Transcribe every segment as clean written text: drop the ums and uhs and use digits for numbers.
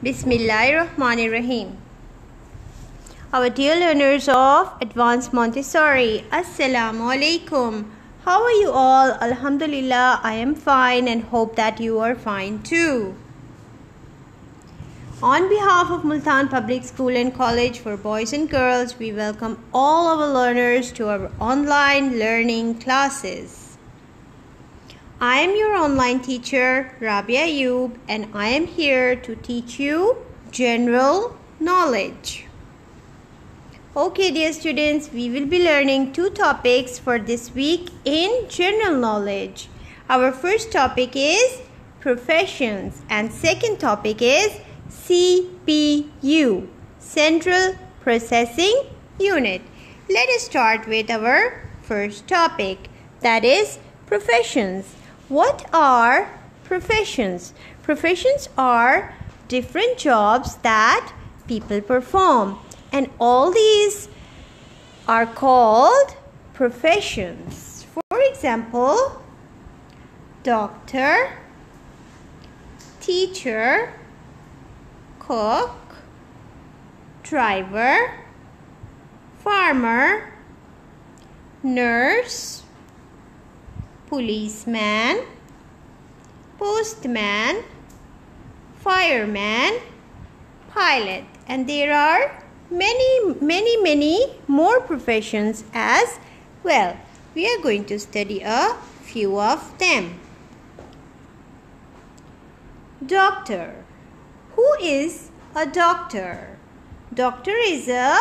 Bismillahirrahmanirrahim. Our dear learners of Advanced Montessori, Assalamu alaikum. How are you all? Alhamdulillah, I am fine and hope that you are fine too. On behalf of Multan Public School and College for Boys and Girls, we welcome all our learners to our online learning classes. I am your online teacher, Rabia Ayub, and I am here to teach you general knowledge. Okay, dear students, we will be learning two topics for this week in general knowledge. Our first topic is professions and second topic is CPU, Central Processing Unit. Let us start with our first topic, that is professions. What are professions? Professions are different jobs that people perform, and all these are called professions. For example, doctor, teacher, cook, driver, farmer, nurse, policeman, postman, fireman, pilot, and there are many more professions as well. We are going to study a few of them. Doctor. Who is a doctor? Doctor is a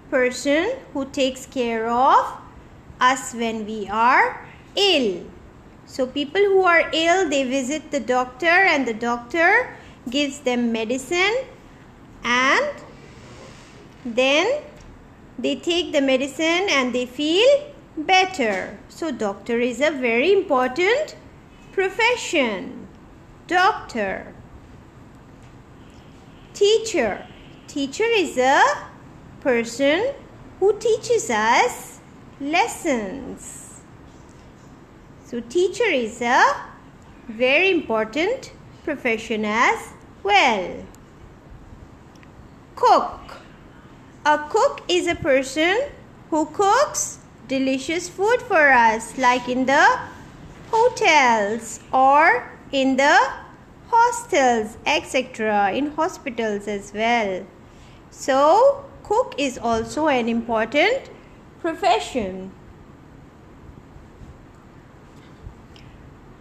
person who takes care of us when we are ill. So people who are ill, they visit the doctor and the doctor gives them medicine and then they take the medicine and they feel better. So doctor is a very important profession. Doctor. Teacher. Teacher is a person who teaches us lessons. So teacher is a very important profession as well. Cook. A cook is a person who cooks delicious food for us, like in the hotels or in the hostels, etc., in hospitals as well. So cook is also an important profession.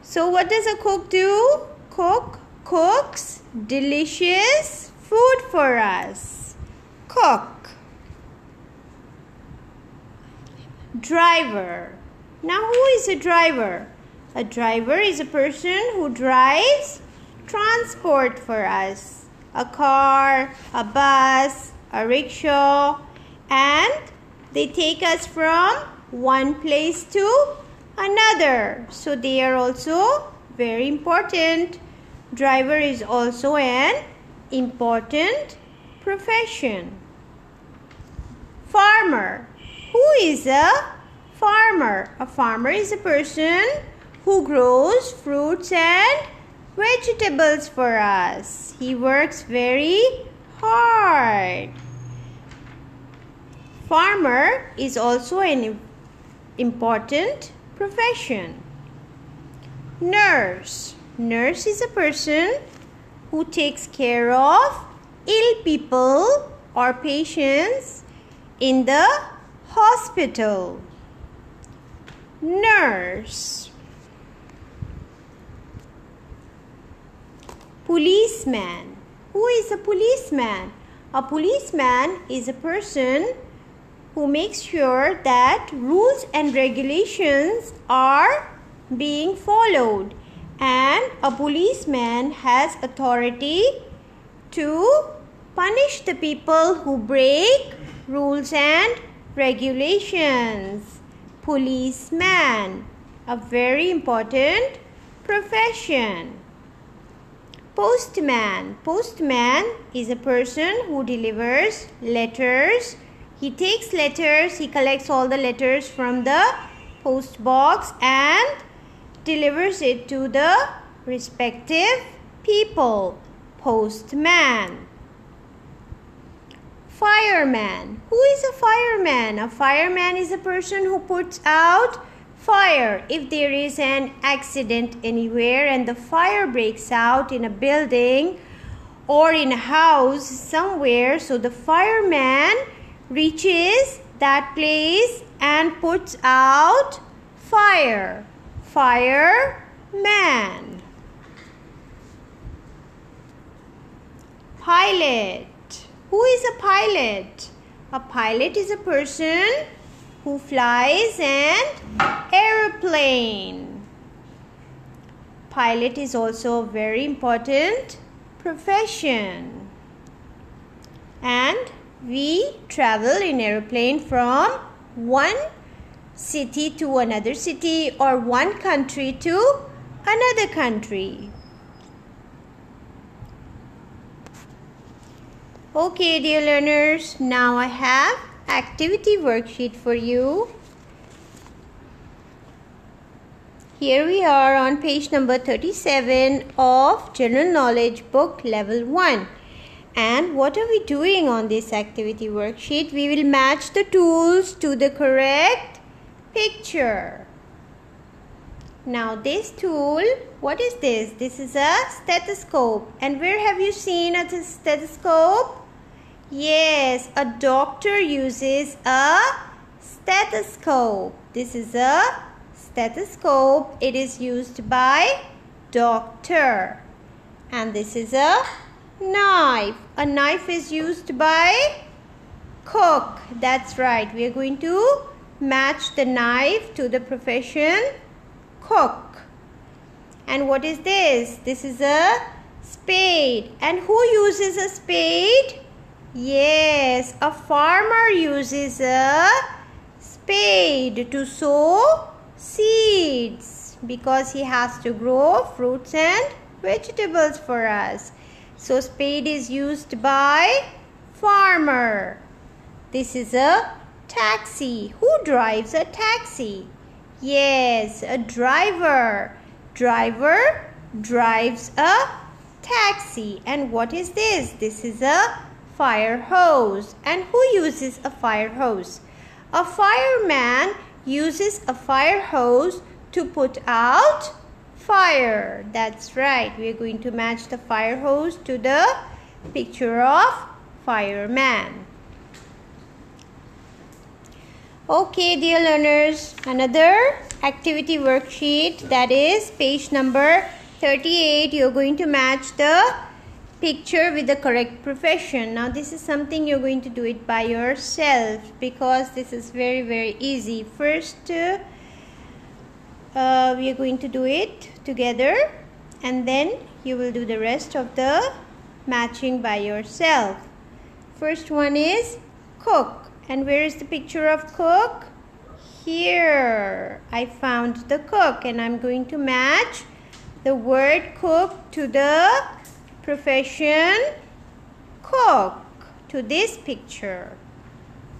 So what does a cook do? Cook cooks delicious food for us. Cook. Driver. Now who is a driver? A driver is a person who drives transport for us. A car, a bus, a rickshaw, and they take us from one place to another. So they are also very important. Driver is also an important profession. Farmer. Who is a farmer? A farmer is a person who grows fruits and vegetables for us. He works very hard. Farmer is also an important profession. Nurse. Nurse is a person who takes care of ill people or patients in the hospital. Nurse. Policeman. Who is a policeman? A policeman is a person who makes sure that rules and regulations are being followed, and a policeman has authority to punish the people who break rules and regulations. Policeman, a very important profession. Postman. Postman is a person who delivers letters. He takes letters, he collects all the letters from the post box and delivers it to the respective people. Postman. Fireman. Who is a fireman? A fireman is a person who puts out fire. If there is an accident anywhere and the fire breaks out in a building or in a house somewhere, so the fireman reaches that place and puts out fire. Fireman. Pilot. Who is a pilot? A pilot is a person who flies an aeroplane. Pilot is also a very important profession. And we travel in aeroplane from one city to another city or one country to another country. Okay, dear learners, now I have activity worksheet for you. Here we are on page number 37 of General Knowledge Book Level 1. And what are we doing on this activity worksheet? We will match the tools to the correct picture. Now this tool, what is this? This is a stethoscope. And where have you seen a stethoscope? Yes, a doctor uses a stethoscope. This is a stethoscope. It is used by doctor. And this is a knife. A knife is used by cook. That's right. We are going to match the knife to the profession cook. And what is this? This is a spade. And who uses a spade? Yes, a farmer uses a spade to sow seeds because he has to grow fruits and vegetables for us. So spade is used by farmer. This is a taxi. Who drives a taxi? Yes, a driver. Driver drives a taxi. And what is this? This is a fire hose. And who uses a fire hose? A fireman uses a fire hose to put out fire. That's right. We are going to match the fire hose to the picture of fireman. Okay, dear learners, another activity worksheet, that is page number 38. You're going to match the picture with the correct profession. Now this is something you're going to do it by yourself because this is very, very easy. First we are going to do it together and then you will do the rest of the matching by yourself. First one is cook. And where is the picture of cook? Here. I found the cook and I'm going to match the word cook to the profession cook to this picture.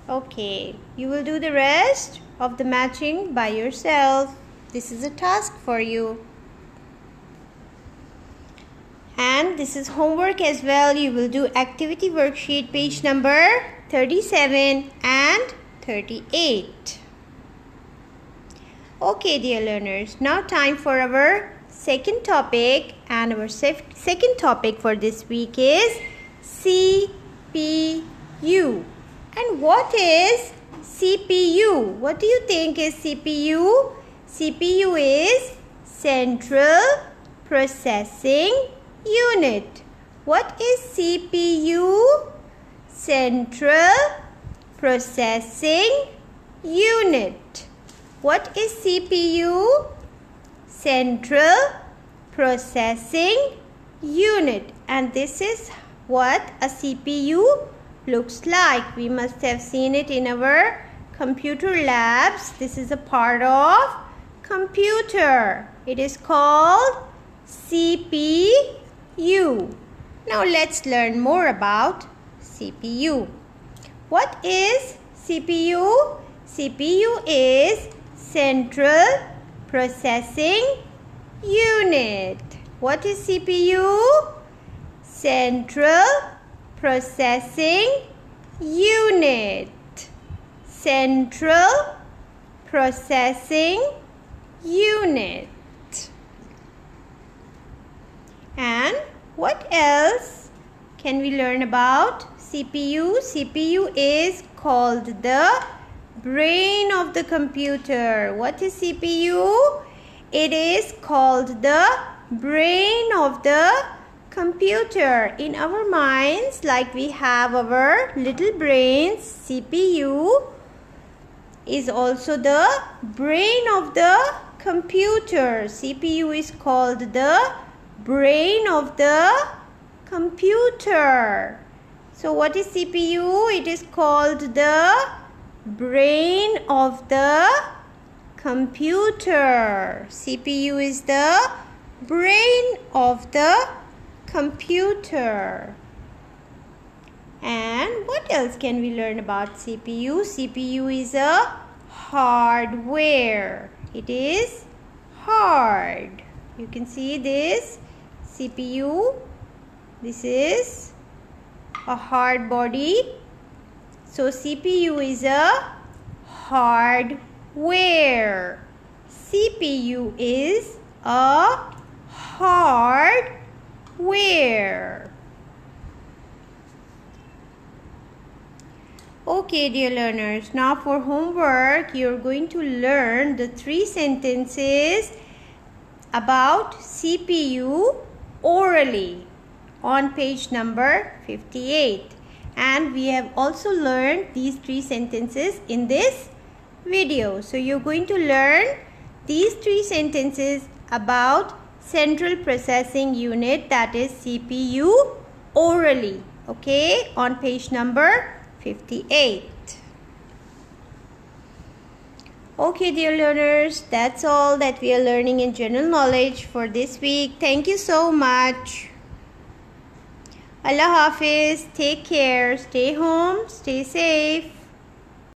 Okay, you will do the rest of the matching by yourself. This is a task for you. And this is homework as well. You will do activity worksheet page number 37 and 38. Okay, dear learners, now time for our second topic, and our second topic for this week is CPU. And what is CPU? What do you think is CPU? CPU is Central Processing Unit. What is CPU? Central Processing Unit. What is CPU? Central Processing Unit. And this is what a CPU looks like. We must have seen it in our computer labs. This is a part of computer. It is called CPU. Now let's learn more about CPU. What is CPU? CPU is Central Processing Unit. What is CPU? Central Processing Unit. Central Processing Unit. And what else can we learn about CPU? CPU is called the brain of the computer. What is CPU? It is called the brain of the computer. In our minds, like we have our little brains, CPU is also the brain of the computer. CPU is called the brain of the computer. So what is CPU? It is called the brain of the computer. CPU is the brain of the computer. And what else can we learn about CPU? CPU is a hardware. It is hard. You can see this CPU. This is a hard body. So CPU is a hardware. CPU is a hardware. Okay, dear learners, now for homework, you're going to learn the 3 sentences about CPU orally on page number 58. And we have also learned these 3 sentences in this video. So you're going to learn these 3 sentences about Central Processing Unit, that is CPU, orally. Okay, on page number 58. Okay, dear learners, that's all that we are learning in general knowledge for this week. Thank you so much. Allah Hafiz. Take care. Stay home. Stay safe.